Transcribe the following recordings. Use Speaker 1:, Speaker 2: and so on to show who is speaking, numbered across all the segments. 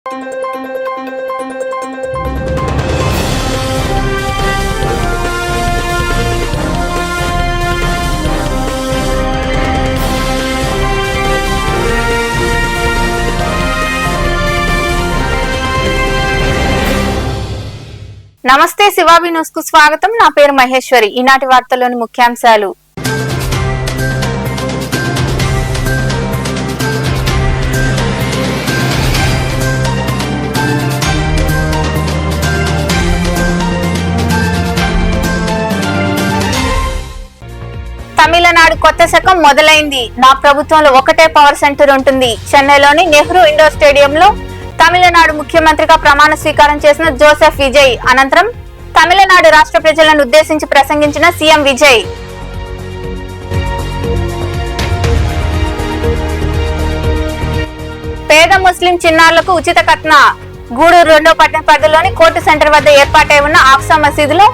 Speaker 1: నమస్తే శివాబి న్యూస్ కు స్వాగతం. నా పేరు మహేశ్వరి. ఈనాటి వార్తల్లోని ముఖ్యాంశాలు. తమిళనాడు కొత్త శకం మొదలైంది. నా ప్రభుత్వంలో ఒకటే పవర్ సెంటర్ ఉంటుంది. చెన్నైలోని నెహ్రూ ఇండోర్ స్టేడియంలో తమిళనాడు ముఖ్యమంత్రిగా ప్రమాణ స్వీకారం చేసిన జోసెఫ్ విజయ్ అనంతరం తమిళనాడు రాష్ట్ర ప్రజలను ఉద్దేశించి ప్రసంగించిన సీఎం విజయ్ పేద ముస్లిం చిన్నారులకు ఉచిత కట్న. గూడూరు 2వ పట్టణ పరిధిలోని కోర్టు సెంటర్ వద్ద ఏర్పాటై ఉన్న ఆఫ్సా మసీదులో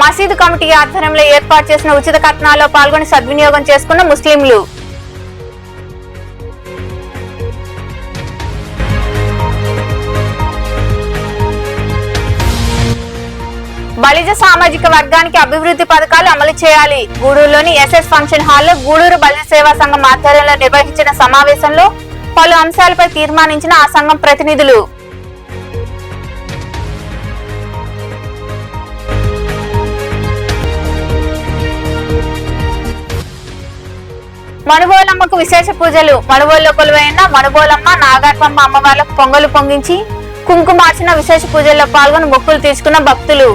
Speaker 1: మసీదు కమిటీ ఆధ్వర్యంలో ఏర్పాటు చేసిన ఉచిత కట్నాల్లో పాల్గొని సద్వినియోగం చేసుకున్న ముస్లింలు. బలిజ సామాజిక వర్గానికి అభివృద్ధి పథకాలు అమలు చేయాలి. గూడూరులోని ఎస్ఎస్ ఫంక్షన్ హాల్లో గూడూరు బలిజ సేవా సంఘం ఆధ్వర్యంలో నిర్వహించిన సమావేశంలో పలు అంశాలపై తీర్మానించిన ఆ సంఘం ప్రతినిధులు. మనుబోలమ్మకు విశేష పూజలు. మనుబోలులో కొలువైన మనుబోలమ్మ, నాగార్పమ్మ అమ్మవార్లకు పొంగలు పొంగించి కుంకుమార్చిన విశేష పూజల్లో పాల్గొని మొక్కులు తీసుకున్న భక్తులు.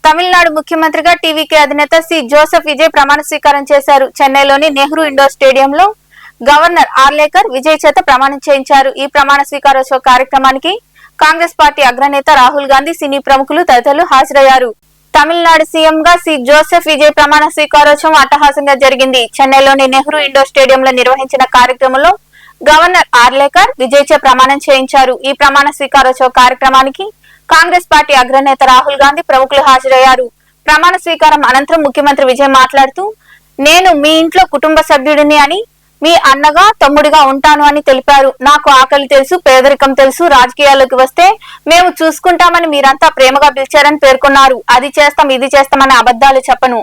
Speaker 1: తమిళనాడు ముఖ్యమంత్రిగా టీవీకే అధినేత సి జోసెఫ్ విజయ్ ప్రమాణ స్వీకారం చేశారు. చెన్నైలోని నెహ్రూ ఇండోర్ స్టేడియంలో గవర్నర్ ఆర్లేకర్ విజయ్ చేత ప్రమాణం చేయించారు. ఈ ప్రమాణ స్వీకారోత్సవ కార్యక్రమానికి కాంగ్రెస్ పార్టీ అగ్రనేత రాహుల్ గాంధీ, సినీ ప్రముఖులు తదితరులు హాజరయ్యారు. తమిళనాడు సీఎం గా సి జోసెఫ్ విజయ్ ప్రమాణ స్వీకారోత్సవం అట్టహాసంగా జరిగింది. చెన్నైలోని నెహ్రూ ఇండోర్ స్టేడియంలో నిర్వహించిన కార్యక్రమంలో గవర్నర్ ఆర్లేకర్ విజయ్ చే ప్రమాణం చేయించారు. ఈ ప్రమాణ స్వీకారోత్సవ కార్యక్రమానికి కాంగ్రెస్ పార్టీ అగ్రనేత రాహుల్ గాంధీ ప్రముఖులు హాజరయ్యారు. ప్రమాణ స్వీకారం అనంతరం ముఖ్యమంత్రి విజయ్ మాట్లాడుతూ, నేను మీ ఇంట్లో కుటుంబ సభ్యుడిని అని, మీ అన్నగా తమ్ముడిగా ఉంటాను అని తెలిపారు. నాకు ఆకలి తెలుసు, పేదరికం తెలుసు. రాజకీయాల్లోకి వస్తే మేము చూసుకుంటామని మీరంతా ప్రేమగా పిలిచారని పేర్కొన్నారు. అది చేస్తాం, ఇది చేస్తామని అబద్ధాలు చెప్పను.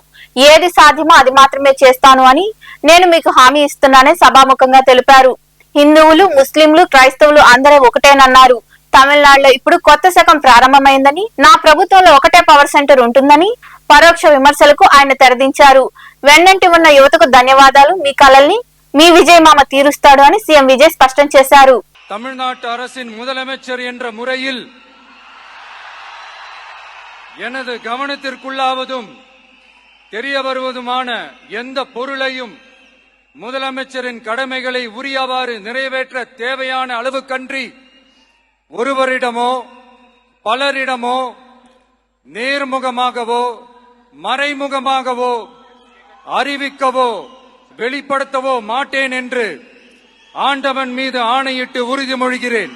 Speaker 1: ఏది సాధ్యమో అది మాత్రమే చేస్తాను అని నేను మీకు హామీ ఇస్తున్నానని సభాముఖంగా తెలిపారు. హిందువులు, ముస్లింలు, క్రైస్తవులు అందరూ ఒకటేనన్నారు. తమిళనాడులో ఇప్పుడు కొత్త శకం ప్రారంభమైందని, నా ప్రభుత్వంలో ఒకటే పవర్ సెంటర్ ఉంటుందని పరోక్ష విమర్శలకు ఆయన తెరదించారు. వెన్నంటి ఉన్న యువతకు ధన్యవాదాలు. మీ కలల్ని మీ విజయ్ మామ తీరుస్తాడు అని సీఎం విజయ్ స్పష్టం చేశారు.
Speaker 2: தமிழ்நாட்டு அரசின் முதலமைச்சர் என்ற முறையில் எனது கவனத்திற்குள்ளாவதும் தெரிய வருவதுமான எந்த பொருளையும் முதலமைச்சரின் கடமைகளை உரியவாறு நிறைவேற்ற தேவையான அளவுக்கன்றி ஒருவரிடமோ பலரிடமோ நேர்முகமாகவோ மறைமுகமாகவோ அறிவிக்கவோ வெளிப்படுத்தவோ மாட்டேன் என்று ஆண்டவன் மீது ஆணையிட்டு உறுதிமொழிகிறேன்.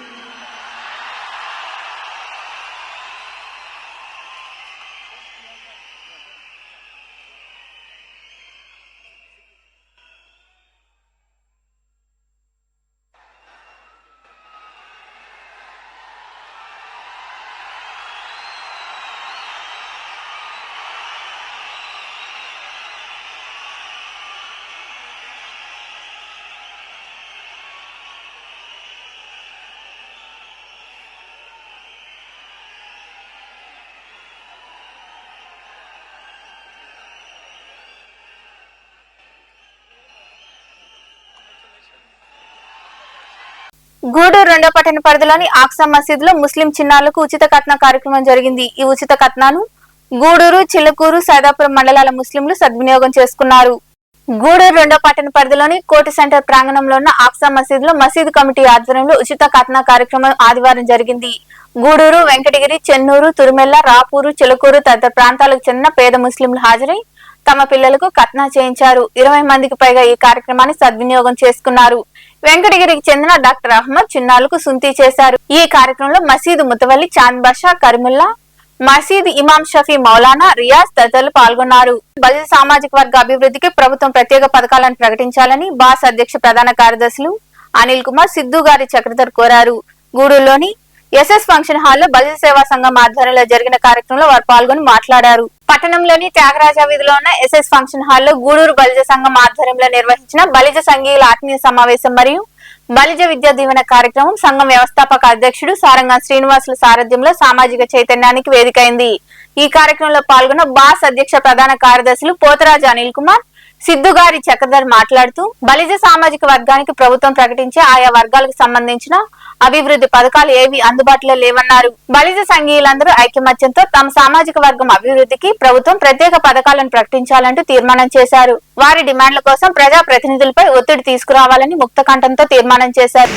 Speaker 1: గూడూరు 2వ పట్టణ పరిధిలోని ఆక్సా మసీదులో ముస్లిం చిన్నారులకు ఉచిత కట్న కార్యక్రమం జరిగింది. ఈ ఉచిత కట్నాను గూడూరు, చిలుకూరు, సైదాపురం మండలాల ముస్లింలు సద్వినియోగం చేసుకున్నారు. గూడూరు 2వ పట్టణ పరిధిలోని కోర్టు సెంటర్ ప్రాంగణంలో ఉన్న ఆక్సా మసీదులో మసీదు కమిటీ ఆధ్వర్యంలో ఉచిత కట్న కార్యక్రమం ఆదివారం జరిగింది. గూడూరు, వెంకటగిరి, చెన్నూరు, తురుమెల్ల, రాపూరు, చిలుకూరు తదితర ప్రాంతాలకు చెందిన పేద ముస్లింలు హాజరై తమ పిల్లలకు కట్నా చేయించారు. 20 మందికి పైగా ఈ కార్యక్రమాన్ని సద్వినియోగం చేసుకున్నారు. వెంకటగిరికి చెందిన డాక్టర్ అహ్మద్ చిన్నారులకు సుంతి చేశారు. ఈ కార్యక్రమంలో మసీదు ముతవల్లి చాంద్ బాషా, కరిముల్లా, మసీద్ ఇమాం షఫీ మౌలానా రియాజ్ తదితరులు పాల్గొన్నారు. బలిజ సామాజిక వర్గ అభివృద్ధికి ప్రభుత్వం ప్రత్యేక పథకాలను ప్రకటించాలని బాస్ అధ్యక్ష ప్రధాన కార్యదర్శులు అనిల్ కుమార్ సిద్ధు గారి చక్రధర్ కోరారు. గూడూరులోని ఎస్ఎస్ ఫంక్షన్ హాల్లో బలిజ సేవా సంఘం ఆధ్వర్యంలో జరిగిన కార్యక్రమంలో వారు పాల్గొని మాట్లాడారు. పట్టణంలోని త్యాగరాజ వీధిలో ఉన్న ఎస్ఎస్ ఫంక్షన్ హాల్లో గూడూరు బలిజ సంఘం ఆధ్వర్యంలో నిర్వహించిన బలిజ సంఘీయుల ఆత్మీయ సమావేశం మరియు బలిజ విద్యా దీవెన కార్యక్రమం సంఘం వ్యవస్థాపక అధ్యక్షుడు సారంగా శ్రీనివాసుల సారథ్యంలో సామాజిక చైతన్యానికి వేదికైంది. ఈ కార్యక్రమంలో పాల్గొన్న బాస్ అధ్యక్ష ప్రధాన కార్యదర్శులు పోతరాజు అనిల్ కుమార్ సిద్ధు గారి చక్రధర్ మాట్లాడుతూ బలిజ సామాజిక వర్గానికి ప్రభుత్వం ప్రకటించే ఆయా వర్గాలకు సంబంధించిన అభివృద్ధి పథకాలు ఏవి అందుబాటులో లేవన్నారు. బలిజ సంఘీయులందరూ ఐకమత్యంతో తమ సామాజిక వర్గం అభివృద్ధికి ప్రభుత్వం ప్రత్యేక పథకాలను ప్రకటించాలంటూ తీర్మానం చేశారు. వారి డిమాండ్ల కోసం ప్రజా ప్రతినిధులపై ఒత్తిడి తీసుకురావాలని ముక్త కంఠంతో తీర్మానం చేశారు.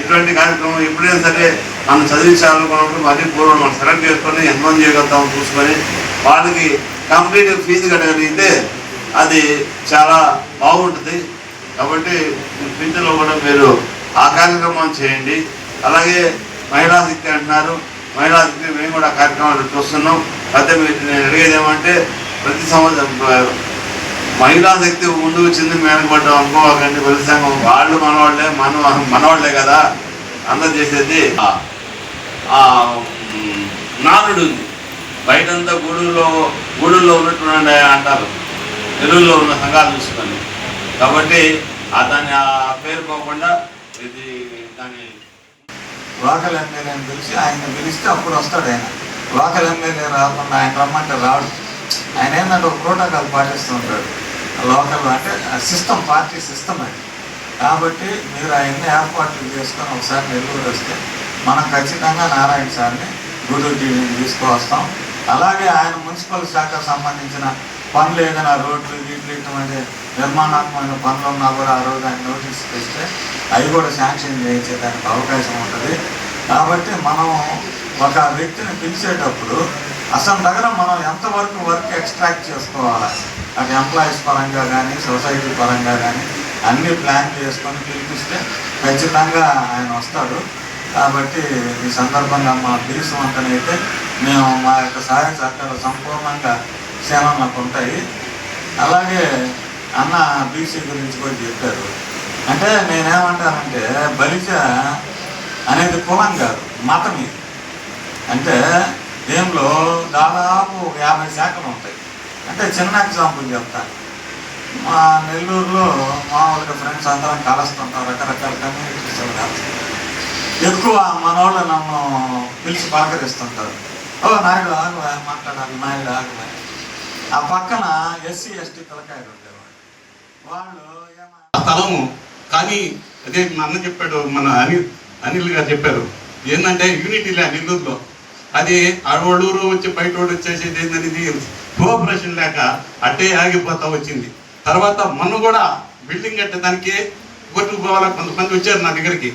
Speaker 3: ఇటువంటి కార్యక్రమం ఎప్పుడైనా సరే మనం చదివించాలనుకున్నప్పుడు మరీ పూర్వం మనం సెలెక్ట్ చేసుకొని ఎంతమంది చేయగలుగుతామో చూసుకొని వాళ్ళకి కంప్లీట్ ఫీజు కట్టగలిగితే అది చాలా బాగుంటుంది. కాబట్టి ఫ్యూచర్లో కూడా మీరు ఆ కార్యక్రమం చేయండి. అలాగే మహిళా శక్తి అంటున్నారు, మహిళా శక్తి మేము కూడా కార్యక్రమాలు చూస్తున్నాం. అయితే నేను అడిగేది ఏమంటే ప్రతి సంవత్సరం మహిళా శక్తి ముందుకు చెంది మేనపడ్డాం అనుకోవాలంటే బలిజ సంఘం వాళ్ళు మనవాళ్లే కదా అందరు చేసేది. నానుడు ఉంది బయటంతా గూడూరులో ఉన్నటువంటి అంటారు, నెల్లూరులో ఉన్న సంఘాలు చూసుకొని. కాబట్టి దాన్ని ఆ పేరు పోకుండా ఇది దాన్ని
Speaker 4: లోకల్ ఎమ్మెల్యేని పిలిచి ఆయన పిలిస్తే అప్పుడు వస్తాడు. ఆయన లోకల్ ఎమ్మెల్యే రాకుండా ఆయన రమ్మంటే రాడు. ఆయన ఏంటంటే ఒక ప్రోటోకాల్ పాటిస్తూ ఉంటాడు. లోకల్ అంటే సిస్టమ్, పార్టీ సిస్టమ్ అది. కాబట్టి మీరు ఆయన్ని ఏర్పాట్లు చేసుకొని ఒకసారి నెల్లూరు వస్తే మనం ఖచ్చితంగా నారాయణ సార్ని గూడూరు టీవీని తీసుకువస్తాం. అలాగే ఆయన మున్సిపల్ శాఖకు సంబంధించిన పనులు ఏదైనా రోడ్లు వీట్లు ఇటువంటి నిర్మాణాత్మక పనులు ఉన్నా కూడా ఆ రోజు ఆయన నోటీస్ ఇస్తే అవి కూడా శాంక్షన్ చేయించేదానికి అవకాశం ఉంటుంది. కాబట్టి మనం ఒక వ్యక్తిని పిలిచేటప్పుడు అసలు దగ్గర మనం ఎంతవరకు వర్క్ ఎక్స్ట్రాక్ట్ చేసుకోవాలి, అటు ఎంప్లాయీస్ పరంగా కానీ సొసైటీ పరంగా కానీ అన్నీ ప్లాన్ చేసుకొని పిలిపిస్తే ఖచ్చితంగా ఆయన వస్తాడు. కాబట్టి ఈ సందర్భంగా మా బీసీ వంతనైతే మేము మా యొక్క సహాయ సహకారాలు సంపూర్ణంగా సేవలకు ఉంటాయి. అలాగే అన్న బీసీ గురించి కూడా చెప్పారు. అంటే నేనేమంటానంటే బలిజ అనేది కులం కాదు, మతం ఇది. అంటే దీనిలో దాదాపు 50 శాఖలు ఉంటాయి. అంటే చిన్న ఎగ్జాంపుల్ చెప్తాను. మా నెల్లూరులో మామూలుగా ఫ్రెండ్స్ అందరం కలుస్తుంటాం, రకరకాల కమ్యూనిటీస్ కలుస్తుంటాం. ఎక్కువ మన వాళ్ళు నన్ను పిలిచి పలకరిస్తుంటారు. ఓ నాయుడు ఆగువా మాట్లాడాలి, నాయుడు ఆగువా. ఆ పక్కన ఎస్సీ ఎస్టీ పిల్లకాయలు ఉండేవాళ్ళు. వాళ్ళు
Speaker 5: స్థలము కానీ అదే మా అన్న చెప్పాడు, మన అనిల్ గారు చెప్పారు ఏంటంటే యూనిటీలే నెల్లూరులో. అది ఆడోళ్ళూరు వచ్చి బయట వచ్చేసేది ఏంటనేది కోఆపరేషన్ లేక అట్టే ఆగిపోతా వచ్చింది. తర్వాత మొన్న కూడా బిల్డింగ్ కట్టేదానికి కోర్టుకు పోవాలా కొంతమంది వచ్చారు నా దగ్గరికి.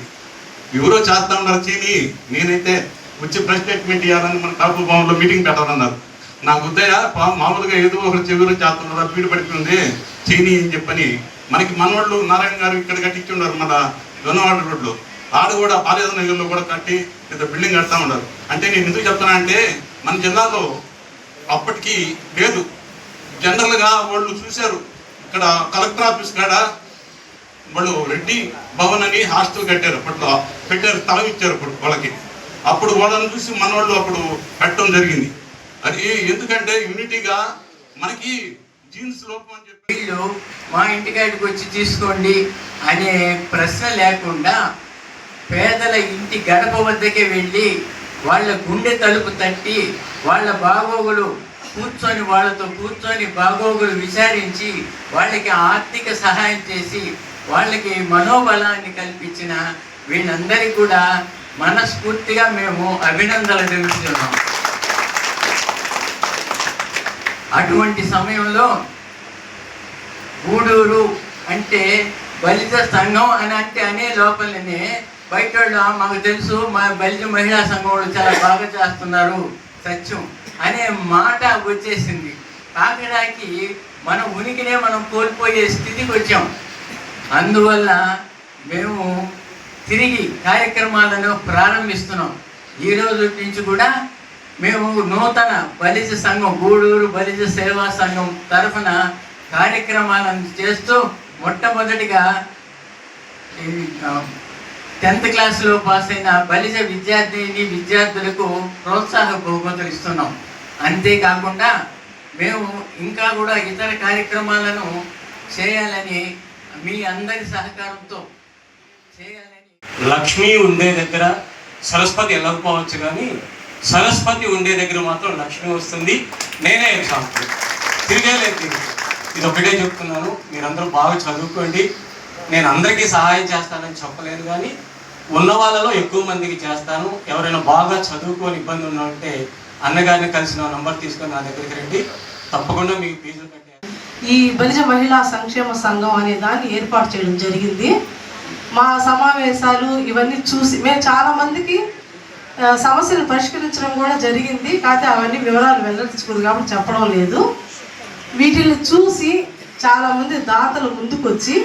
Speaker 5: ఎవరో చేస్తా ఉన్నారు చీని, నేనైతే వచ్చి ప్రెస్ స్టేట్మెంట్ ఇవ్వాలని మన కాపు భవన్లో మీటింగ్ పెట్టాలన్నారు. నాకు ఉదయ మామూలుగా ఏదో ఒకరు చెవిలో చేస్తున్నారు, పీడు పడిపోయింది చీని అని చెప్పని. మనకి మనవాళ్ళు నారాయణ గారు ఇక్కడ కట్టించి ఉన్నారు, మన దొన్నవాడ రోడ్లో. ఆడ కూడా పాలేద నగర్లో కూడా కట్టి పెద్ద బిల్డింగ్ కడతా ఉన్నారు. అంటే నేను ఎందుకు చెప్తున్నా అంటే మన జిల్లాలో అప్పటికి లేదు. జనరల్గా వాళ్ళు చూశారు, ఇక్కడ కలెక్టర్ ఆఫీస్ కాడ వాళ్ళు రెడ్డి భవన్ అని హాస్టల్ కట్టారు, అప్పట్లో పెట్టారు, స్థలం ఇచ్చారు అప్పుడు వాళ్ళకి. అప్పుడు వాళ్ళని చూసి మన వాళ్ళు అప్పుడు పెట్టడం జరిగింది. అది ఎందుకంటే యూనిటీగా మనకి జీన్స్ లోపం అని చెప్పి
Speaker 6: వీళ్ళు మా ఇంటికాడికి వచ్చి తీసుకోండి అనే ప్రశ్న లేకుండా పేదల ఇంటి గడప వద్దకే వెళ్ళి వాళ్ళ గుండె తలుపు తట్టి వాళ్ళ బాగోగులు వాళ్ళతో కూర్చొని బాగోగులు విచారించి వాళ్ళకి ఆర్థిక సహాయం చేసి వాళ్ళకి మనోబలాన్ని కల్పించిన వీళ్ళందరికీ కూడా మనస్ఫూర్తిగా మేము అభినందనలు తెలుపుతున్నాం. అటువంటి సమయంలో గూడూరు అంటే బలిజ సంఘం అని అంటే అనే లోపలనే బయట మాకు తెలుసు మా బలిజ మహిళా సంఘం వాళ్ళు చాలా బాగా చేస్తున్నారు సత్యం అనే మాట వచ్చేసింది. కాకడాకి మన ఉనికినే మనం కోల్పోయే స్థితికి వచ్చాం. అందువల్ల మేము తిరిగి కార్యక్రమాలను ప్రారంభిస్తున్నాం. ఈ రోజు నుంచి కూడా మేము నూతన బలిజ సంఘం, గూడూరు బలిజ సేవా సంఘం తరఫున కార్యక్రమాలను చేస్తూ మొట్టమొదటిగా 10th క్లాస్లో పాస్ అయిన బలిజ విద్యార్థులకు ప్రోత్సాహ బహుమతులు ఇస్తున్నాం. అంతేకాకుండా మేము ఇంకా కూడా ఇతర కార్యక్రమాలను చేయాలని మీ అందరి సహకారంతో చేయాలని.
Speaker 7: లక్ష్మి ఉండే దగ్గర సరస్వతి వెళ్ళకపోవచ్చు, కానీ సరస్వతి ఉండే దగ్గర మాత్రం లక్ష్మి వస్తుంది. నేనే శాస్త్రం తిరిగేలేదు. ఇది ఒకటే చెప్తున్నాను, మీరందరూ బాగా చదువుకోండి. నేను అందరికీ సహాయం చేస్తానని చెప్పలేను, కానీ ఉన్న వాళ్ళలో ఎక్కువ మందికి చేస్తాను. ఎవరైనా బాగా చదువుకొని ఇబ్బంది ఉన్నట్టే అన్నగారిని కలిసి నా నంబర్ తీసుకొని నా దగ్గరికి రండి, తప్పకుండా మీకు ఫీజులు కట్టాను.
Speaker 8: ఈ బలిజ మహిళా సంక్షేమ సంఘం అనే దాన్ని ఏర్పాటు చేయడం జరిగింది. మా సమావేశాలు ఇవన్నీ చూసి మేము చాలామందికి సమస్యలు పరిష్కరించడం కూడా జరిగింది. కాకపోతే అవన్నీ వివరాలు వెల్లడించకూడదు కాబట్టి చెప్పడం లేదు. వీటిని చూసి చాలామంది దాతలు ముందుకొచ్చి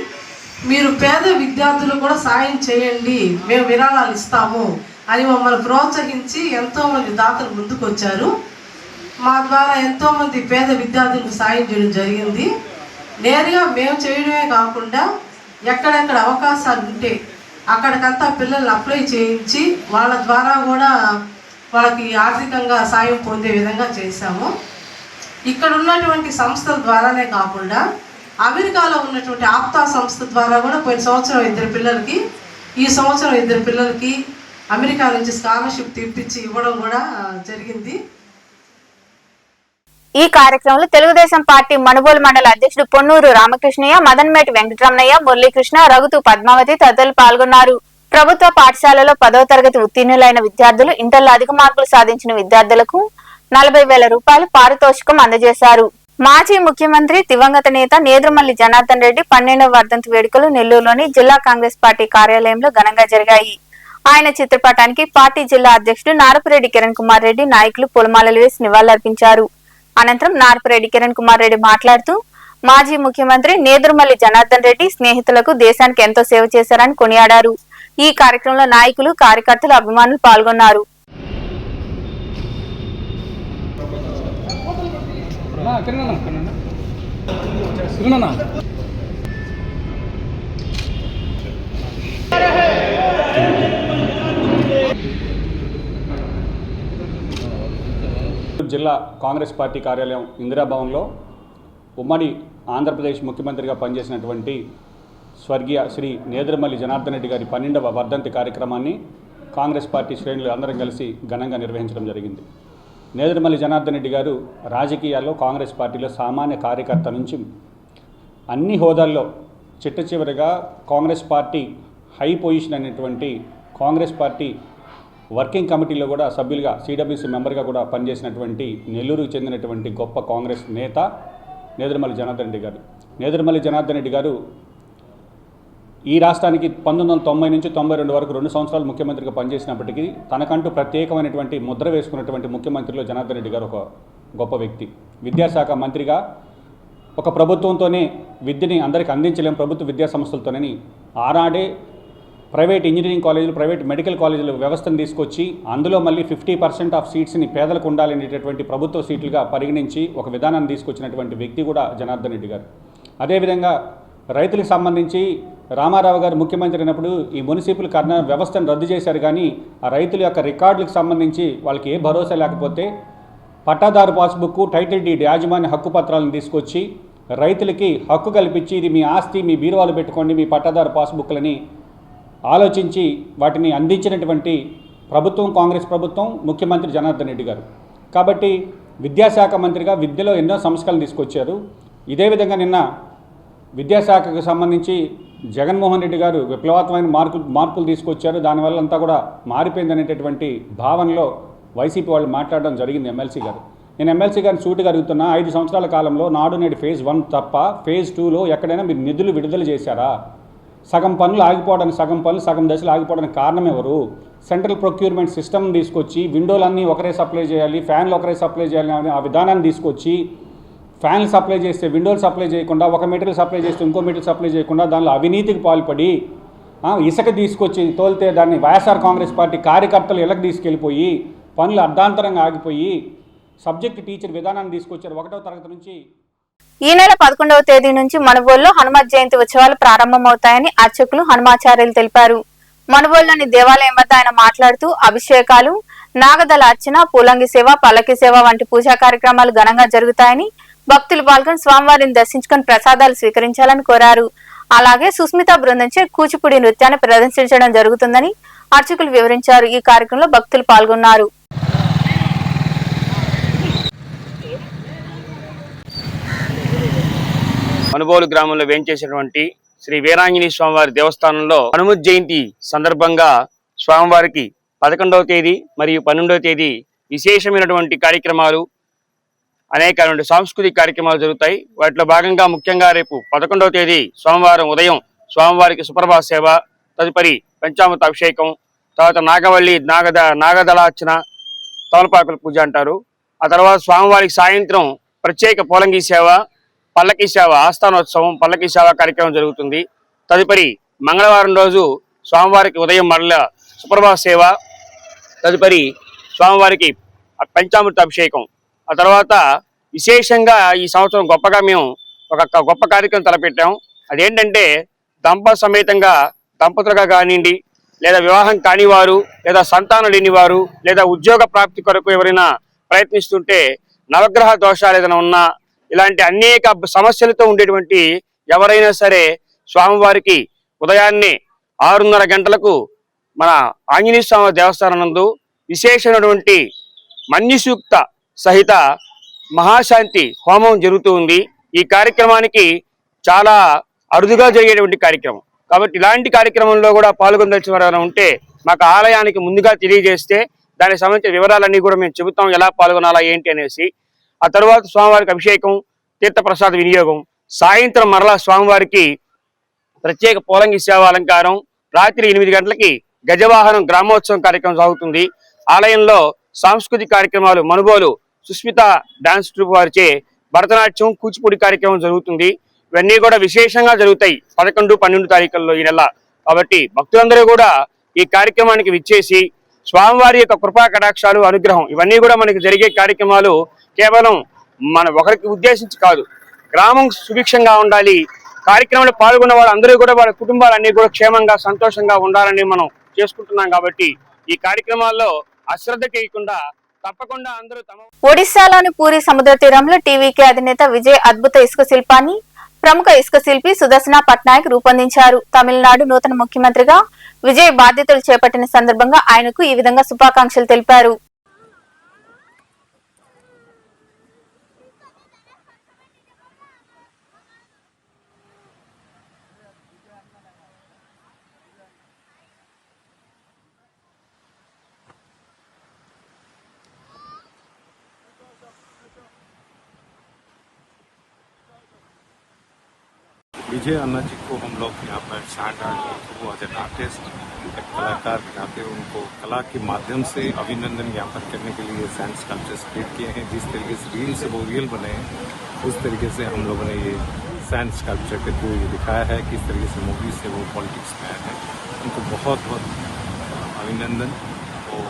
Speaker 8: మీరు పేద విద్యార్థులు కూడా సాయం చేయండి, మేము విరాళాలు ఇస్తాము అని మమ్మల్ని ప్రోత్సహించి ఎంతోమంది దాతలు ముందుకొచ్చారు. మా ద్వారా ఎంతోమంది పేద విద్యార్థులకు సాయం చేయడం జరిగింది. నేరుగా మేము చేయడమే కాకుండా ఎక్కడెక్కడ అవకాశాలు ఉంటే అక్కడికంతా పిల్లల్ని అప్లై చేయించి వాళ్ళ ద్వారా కూడా వాళ్ళకి ఆర్థికంగా సాయం పొందే విధంగా చేశాము. ఇక్కడ ఉన్నటువంటి సంస్థల ద్వారానే కాకుండా అమెరికాలో ఉన్నటువంటి ఆప్తా సంస్థ ద్వారా కూడా పోయిన సంవత్సరం 2 పిల్లలకి, ఈ సంవత్సరం 2 పిల్లలకి అమెరికా నుంచి స్కాలర్షిప్ తెప్పించి ఇవ్వడం కూడా జరిగింది.
Speaker 1: ఈ కార్యక్రమంలో తెలుగుదేశం పార్టీ మనుబోలు మండల అధ్యక్షుడు పొన్నూరు రామకృష్ణయ్య, మదన్మేటి వెంకటరమణయ్య, మురళీకృష్ణ, రఘుతు పద్మావతి తదితరులు పాల్గొన్నారు. ప్రభుత్వ పాఠశాలలో 10వ తరగతి ఉత్తీర్ణులైన విద్యార్థులు, ఇంటర్లో అధిక మార్కులు సాధించిన విద్యార్థులకు 40,000 రూపాయలు పారితోషికం అందజేశారు. మాజీ ముఖ్యమంత్రి దివంగత నేత నేదురుమల్లి జనార్దన్ రెడ్డి 12వ వర్ధంతి వేడుకలు నెల్లూరులోని జిల్లా కాంగ్రెస్ పార్టీ కార్యాలయంలో ఘనంగా జరిగాయి. ఆయన చిత్రపటానికి పార్టీ జిల్లా అధ్యక్షుడు నారపురెడ్డి కిరణ్ కుమార్ రెడ్డి నాయకులు పూలమాలలు వేసి నివాళులర్పించారు. అనంతరం నారపురెడ్డి కిరణ్ కుమార్ రెడ్డి మాట్లాడుతూ మాజీ ముఖ్యమంత్రి నేదురుమల్లి జనార్దన్ రెడ్డి స్నేహితులకు దేశానికి ఎంతో సేవ చేశారని కొనియాడారు. ఈ కార్యక్రమంలో నాయకులు, కార్యకర్తలు, అభిమానులు పాల్గొన్నారు.
Speaker 9: జిల్లా కాంగ్రెస్ పార్టీ కార్యాలయం ఇందిరాభవన్లో ఉమ్మడి ఆంధ్రప్రదేశ్ ముఖ్యమంత్రిగా పనిచేసినటువంటి స్వర్గీయ శ్రీ నేదురుమల్లి జనార్దన్ రెడ్డి గారి 12వ వర్ధంతి కార్యక్రమాన్ని కాంగ్రెస్ పార్టీ శ్రేణులు అందరం కలిసి ఘనంగా నిర్వహించడం జరిగింది. నేదురుమల్లి జనార్దన్ రెడ్డి గారు రాజకీయాల్లో కాంగ్రెస్ పార్టీలో సామాన్య కార్యకర్త నుంచి అన్ని హోదాల్లో చిట్టచివరిగా కాంగ్రెస్ పార్టీ హై పొజిషన్ అనేటువంటి కాంగ్రెస్ పార్టీ వర్కింగ్ కమిటీలో కూడా సభ్యులుగా సిడబ్ల్యూసీ మెంబర్గా కూడా పనిచేసినటువంటి నెల్లూరుకు చెందినటువంటి గొప్ప కాంగ్రెస్ నేత నేదురుమల్లి జనార్దన్ రెడ్డి గారు. నేదురుమల్లి జనార్దన్ రెడ్డి గారు ఈ రాష్ట్రానికి 1990 నుంచి 92 వరకు 2 సంవత్సరాలు ముఖ్యమంత్రిగా పనిచేసినప్పటికీ తనకంటూ ప్రత్యేకమైనటువంటి ముద్ర వేసుకున్నటువంటి ముఖ్యమంత్రిలో జనార్దన్ రెడ్డి గారు ఒక గొప్ప వ్యక్తి. విద్యాశాఖ మంత్రిగా ఒక ప్రభుత్వంతోనే విద్యని అందరికీ అందించలేం, ప్రభుత్వ విద్యా సంస్థలతోనని ఆనాడే ప్రైవేట్ ఇంజనీరింగ్ కాలేజీలు, ప్రైవేట్ మెడికల్ కాలేజీల వ్యవస్థను తీసుకొచ్చి అందులో మళ్ళీ 50% ఆఫ్ సీట్స్ని పేదలకు ఉండాలనేటటువంటి ప్రభుత్వ సీట్లుగా పరిగణించి ఒక విధానాన్ని తీసుకొచ్చినటువంటి వ్యక్తి కూడా జనార్దన్ రెడ్డి గారు. అదేవిధంగా రైతులకు సంబంధించి రామారావు గారు ముఖ్యమంత్రి అయినప్పుడు ఈ మున్సిపల్ కర్ణ వ్యవస్థను రద్దు చేశారు, కానీ ఆ రైతుల యొక్క రికార్డులకు సంబంధించి వాళ్ళకి ఏ భరోసా లేకపోతే పట్టాదారు పాస్బుక్, టైటిల్ డీడ్, యాజమాన్య హక్కు పత్రాలను తీసుకొచ్చి రైతులకి హక్కు కల్పించి ఇది మీ ఆస్తి, మీ బీరువాలు పెట్టుకోండి, మీ పట్టాదారు పాస్బుక్లని ఆలోచించి వాటిని అందించినటువంటి ప్రభుత్వం కాంగ్రెస్ ప్రభుత్వం, ముఖ్యమంత్రి జనార్దన్ రెడ్డి గారు. కాబట్టి విద్యాశాఖ మంత్రిగా విద్యలో ఎన్నో సంస్కరణలు తీసుకొచ్చారు. ఇదే విధంగా నిన్న విద్యాశాఖకు సంబంధించి జగన్మోహన్ రెడ్డి గారు విప్లవాత్మకమైన మార్పులు తీసుకొచ్చారు. దానివల్ల అంతా కూడా మారిపోయిందనేటటువంటి భావనలో వైసీపీ వాళ్ళు మాట్లాడడం జరిగింది ఎమ్మెల్సీ గారు. నేను ఎమ్మెల్సీ గారిని సూటిగా అడుగుతున్నా, 5 సంవత్సరాల కాలంలో నాడు నేడు ఫేజ్ 1 తప్ప ఫేజ్ 2లో ఎక్కడైనా మీరు నిధులు విడుదల చేశారా? సగం పనులు ఆగిపోవడానికి, సగం దశలు ఆగిపోవడానికి కారణం ఎవరు? సెంట్రల్ ప్రొక్యూర్మెంట్ సిస్టమ్ తీసుకొచ్చి విండోలన్నీ ఒకరే సప్లై చేయాలి, ఫ్యాన్లు ఒకరే సప్లై చేయాలి అని ఆ విధానాన్ని తీసుకొచ్చి ఫ్యాన్లు సప్లై చేస్తే విండోలు సప్లై చేయకుండా, ఒక మెటీరియల్ సప్లై చేస్తే ఇంకో మెటీరియల్ సప్లై చేయకుండా దానిలో అవినీతికి పాల్పడి ఇసుక తీసుకొచ్చి తోలితే దాన్ని వైఎస్ఆర్ కాంగ్రెస్ పార్టీ కార్యకర్తలు ఇళ్ళకి తీసుకెళ్ళిపోయి పనులు అర్ధాంతరంగా ఆగిపోయి సబ్జెక్ట్ టీచర్ విధానాన్ని తీసుకొచ్చారు 1వ తరగతి నుంచి.
Speaker 1: ఈ నెల 11వ తేదీ నుంచి మనుబోలులో హనుమత్ జయంతి ఉత్సవాలు ప్రారంభమవుతాయని అర్చకులు హనుమాచార్యులు తెలిపారు. మనుబోలులోని దేవాలయం వద్ద ఆయన మాట్లాడుతూ అభిషేకాలు, నాగదళ అర్చన, పూలంగి సేవ, పల్లకి సేవ వంటి పూజా కార్యక్రమాలు ఘనంగా జరుగుతాయని, భక్తులు పాల్గొని స్వామివారిని దర్శించుకుని ప్రసాదాలు స్వీకరించాలని కోరారు. అలాగే సుస్మిత బృందంచే కూచిపూడి నృత్యాన్ని ప్రదర్శించడం జరుగుతుందని అర్చకులు వివరించారు. ఈ కార్యక్రమంలో భక్తులు పాల్గొన్నారు.
Speaker 10: మనుబోలు గ్రామంలో వేంచేసినటువంటి శ్రీ వీరాంజనేయ స్వామివారి దేవస్థానంలో హనుమత్ జయంతి సందర్భంగా స్వామివారికి 11వ తేదీ మరియు 12వ తేదీ విశేషమైనటువంటి కార్యక్రమాలు, అనేకమైన సాంస్కృతిక కార్యక్రమాలు జరుగుతాయి. వాటిలో భాగంగా ముఖ్యంగా రేపు 11వ తేదీ సోమవారం ఉదయం స్వామివారికి సుప్రభాత సేవ, తదుపరి పంచామృత అభిషేకం, తర్వాత నాగదళార్చన, తమలపాకుల పూజ అంటారు. ఆ తర్వాత స్వామివారికి సాయంత్రం ప్రత్యేక పూలంగి సేవ, పల్లకి సేవ, ఆస్థానోత్సవం, పల్లకి సేవ కార్యక్రమం జరుగుతుంది. తదుపరి మంగళవారం రోజు స్వామివారికి ఉదయం మరల సుప్రభాత సేవ, తదుపరి స్వామివారికి పంచామృత అభిషేకం. ఆ తర్వాత విశేషంగా ఈ సంవత్సరం గొప్పగా మేము ఒక గొప్ప కార్యక్రమం తలపెట్టాం. అదేంటంటే సమేతంగా దంపతులుగా కానివ్వండి, లేదా వివాహం కానివారు, లేదా సంతానం లేనివారు, లేదా ఉద్యోగ ప్రాప్తి కొరకు ఎవరైనా ప్రయత్నిస్తుంటే, నవగ్రహ దోషాలు ఏదైనా ఉన్నా, ఇలాంటి అనేక సమస్యలతో ఉండేటువంటి ఎవరైనా సరే స్వామివారికి ఉదయాన్నే 6:30 గంటలకు మన ఆంజనేయ స్వామి దేవస్థానం నందు విశేషమైనటువంటి మన్యుసూక్త సహిత మహాశాంతి హోమం జరుగుతూ ఉంది. ఈ కార్యక్రమానికి చాలా అరుదుగా జరిగేటువంటి కార్యక్రమం కాబట్టి ఇలాంటి కార్యక్రమంలో కూడా పాల్గొనదలిచిన వారు ఉంటే మాకు ఆలయానికి ముందుగా తెలియజేస్తే దానికి సంబంధించిన వివరాలన్నీ కూడా మేము చెబుతాం, ఎలా పాల్గొనాలా ఏంటి అనేసి. ఆ తర్వాత స్వామివారికి అభిషేకం, తీర్థప్రసాద వినియోగం, సాయంత్రం మరలా స్వామివారికి ప్రత్యేక పూలంగి సేవ అలంకారం, రాత్రి 8 గంటలకి గజవాహనం గ్రామోత్సవం కార్యక్రమం సాగుతుంది. ఆలయంలో సాంస్కృతిక కార్యక్రమాలు మనుబోలు సుస్మిత డాన్స్ ట్రూప్ వారిచే భరతనాట్యం, కూచిపూడి కార్యక్రమం జరుగుతుంది. ఇవన్నీ కూడా విశేషంగా జరుగుతాయి 11, 12 తారీఖుల్లో ఈ నెల. కాబట్టి భక్తులందరూ కూడా ఈ కార్యక్రమానికి విచ్చేసి స్వామివారి యొక్క కృపా కటాక్షాలు, అనుగ్రహం ఇవన్నీ కూడా మనకి జరిగే కార్యక్రమాలు కేవలం మన ఒకరికి ఉద్దేశించి కాదు, గ్రామం సుభిక్షంగా ఉండాలి, కార్యక్రమంలో పాల్గొన్న వాళ్ళందరూ కూడా వాళ్ళ కుటుంబాలన్నీ కూడా క్షేమంగా సంతోషంగా ఉండాలని మనం చేసుకుంటున్నాం. కాబట్టి ఈ కార్యక్రమాల్లో అశ్రద్ధ చేయకుండా తప్పకుండా అందరూ
Speaker 1: ఒడిశాలోని పూరి సముద్ర తీరంలో టీవీకే అధినేత విజయ్ అద్భుత ఇసుక శిల్పాన్ని ప్రముఖ ఇసుక శిల్పి సుదర్శన పట్నాయక్ రూపొందించారు. తమిళనాడు నూతన ముఖ్యమంత్రిగా విజయ్ బాధ్యతలు చేపట్టిన సందర్భంగా ఆయనకు ఈ విధంగా శుభాకాంక్షలు తెలిపారు.
Speaker 11: विजय अन्ना जी को हम लोग यहाँ पर स्टैंड वो एज एन आर्टिस्ट, एक कलाकार बनाते हैं, उनको कला के माध्यम से अभिनंदन ज्ञापन करने के लिए सैंड स्कल्पचर्स क्रिएट किए हैं. जिस तरीके से रील से वो रियल बने हैं, उस तरीके से हम लोगों ने ये सैंड स्कल्पचर के थ्रू ये दिखाया है किस तरीके से मूवी से वो पॉलिटिक्स में आए हैं. उनको बहुत बहुत अभिनंदन. वो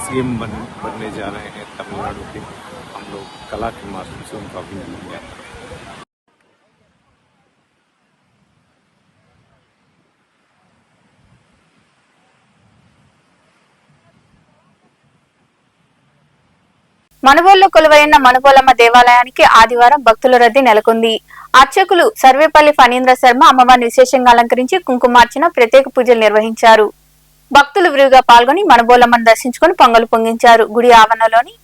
Speaker 11: सीएम बनने जा रहे हैं तमिलनाडु के. हम लोग कला के माध्यम से उनको अभिनंदन ज्ञापन.
Speaker 1: మనుబోలులో కొలువైన మనుబోలమ్మ దేవాలయానికి ఆదివారం భక్తుల రద్దీ నెలకొంది. అర్చకులు సర్వేపల్లి ఫణీంద్ర శర్మ అమ్మవారిని విశేషంగా అలంకరించి కుంకుమార్చన, ప్రత్యేక పూజలు నిర్వహించారు. భక్తులు విరివిగా పాల్గొని మనుబోలమ్మను దర్శించుకుని పొంగలు పొంగించారు. గుడి ఆవరణలోని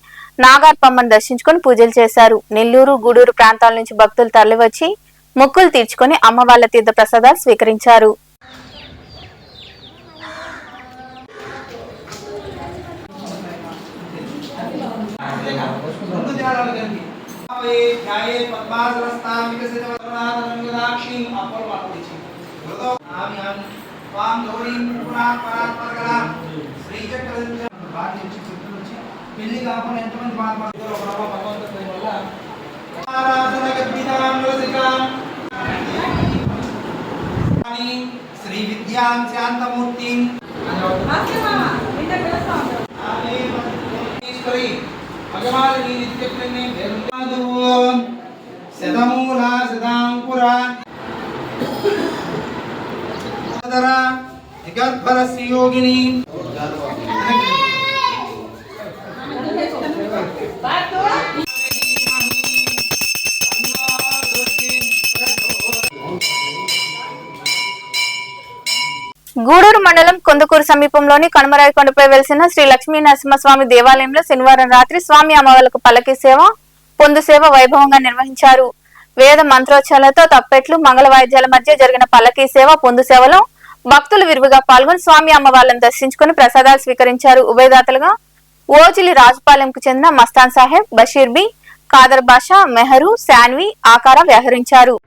Speaker 1: నాగార్పమ్మను దర్శించుకుని పూజలు చేశారు. నెల్లూరు, గూడూరు ప్రాంతాల నుంచి భక్తులు తరలివచ్చి మొక్కులు తీర్చుకుని అమ్మవార్ల తీర్థ ప్రసాదాలు స్వీకరించారు.
Speaker 12: పెళ్లి కాకుండా ఎంతమంది బాధపడుతున్నారు శ్రీ విద్యాం శాంతమూర్తి భగవాని నిత్యప్రణే శతమూల శతాంకుర దిగర్భరస్య యోగిని
Speaker 1: గూడూరు మండలం కొందకూరు సమీపంలోని కనుమరాయి కొండపై వెలిసిన శ్రీ లక్ష్మీ నరసింహస్వామి దేవాలయంలో శనివారం రాత్రి స్వామి అమ్మవార్లకు పల్లకి సేవ, పొందు సేవ వైభవంగా నిర్వహించారు. వేద మంత్రోచ్చారాలతో తప్పెట్లు, మంగళ వాయిద్యాల మధ్య జరిగిన పల్లకి సేవ, పొందు సేవలో భక్తులు విరివిగా పాల్గొని స్వామి అమ్మవార్లను దర్శించుకుని ప్రసాదాలు స్వీకరించారు. ఉభయదాతలుగా ఓజిలి రాజుపాలెంకు చెందిన మస్తాన్ సాహెబ్, బషీర్ బి, ఖాదర్ బాషా, మెహరు, శాన్వి, ఆకార వ్యవహరించారు.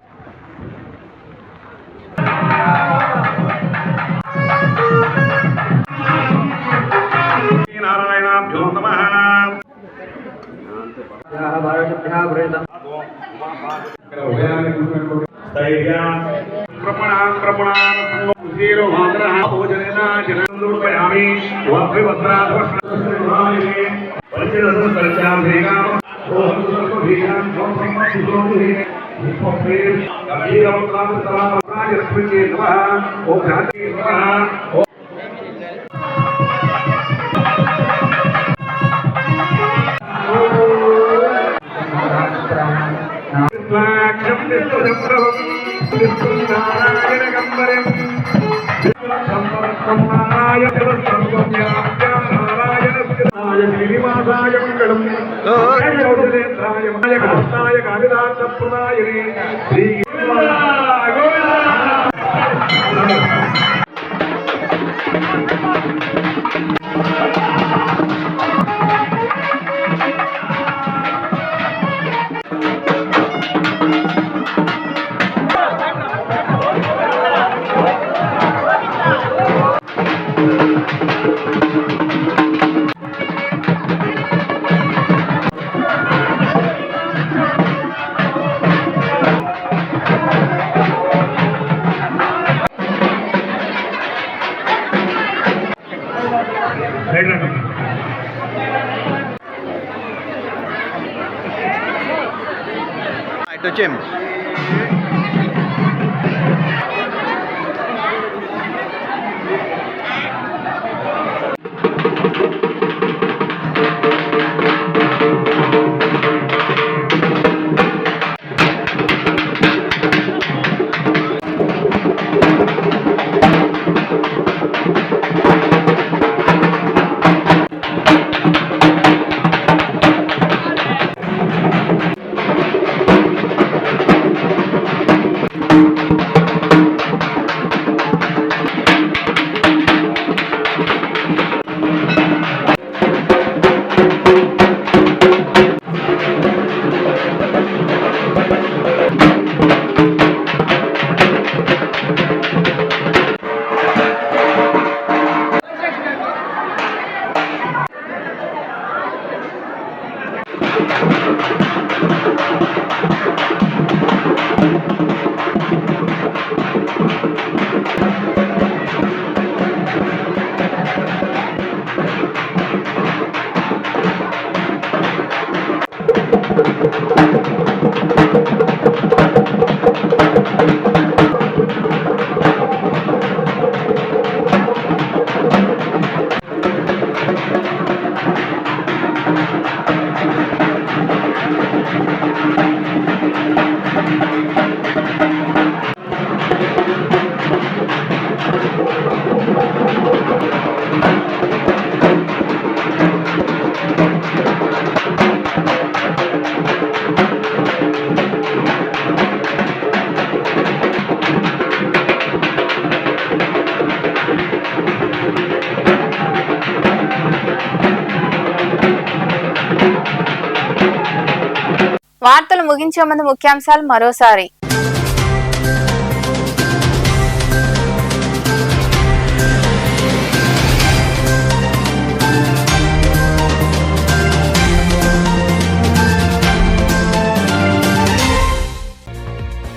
Speaker 1: వార్తలు ముగించే ముందు ముఖ్యాంశాలు మరోసారి.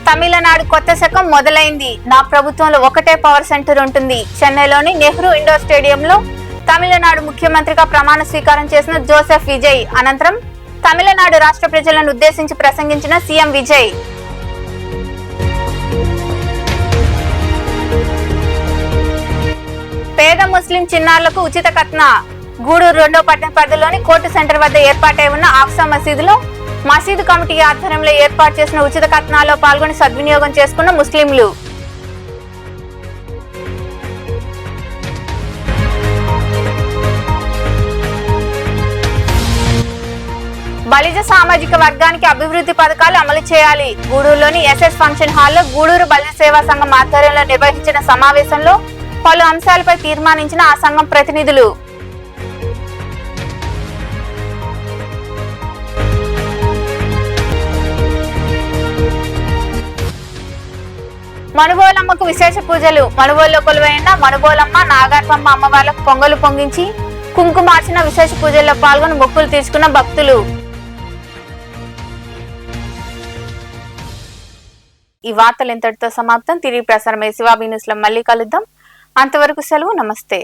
Speaker 1: తమిళనాడు కొత్త శకం మొదలైంది. నా ప్రభుత్వంలో ఒకటే పవర్ సెంటర్ ఉంటుంది. చెన్నైలోని నెహ్రూ ఇండోర్ స్టేడియంలో తమిళనాడు ముఖ్యమంత్రిగా ప్రమాణ స్వీకారం చేసిన జోసెఫ్ విజయ్ అనంతరం తమిళనాడు రాష్ట్ర ప్రజలను ఉద్దేశించి ప్రసంగించిన సీఎం విజయ్ పేద ముస్లిం చిన్నారులకు ఉచిత కత్న. గూడూరు 2వ పట్టణ పరిధిలోని కోర్టు సెంటర్ వద్ద ఏర్పాటై ఉన్న ఆక్సా మసీదులో మసీదు కమిటీ ఆధ్వర్యంలో ఏర్పాటు చేసిన ఉచిత కత్నాలో పాల్గొని సద్వినియోగం చేసుకున్న ముస్లింలు. బలిజ సామాజిక వర్గానికి అభివృద్ధి పథకాలు అమలు చేయాలి. గూడూరులోని ఎస్ఎస్ ఫంక్షన్ హాల్లో గూడూరు బలిజ సేవా సంఘం ఆధ్వర్యంలో నిర్వహించిన సమావేశంలో పలు అంశాలపై తీర్మానించిన ఆ సంఘం ప్రతినిధులు. మనుబోలమ్మకు విశేష పూజలు. మనుబోలులో కొలువైన మనుబోలమ్మ నాగార్పమ్మ అమ్మవార్లకు పొంగలు పొంగించి కుంకుమార్చన విశేష పూజల్లో పాల్గొని మొక్కులు తీర్చుకున్న భక్తులు. ఈ వార్తలు ఇంతటితో సమాప్తం. తిరిగి ప్రసారమయ్యే శివాబీ న్యూస్ లో మళ్ళీ కలుద్దాం. అంతవరకు సెలవు. నమస్తే.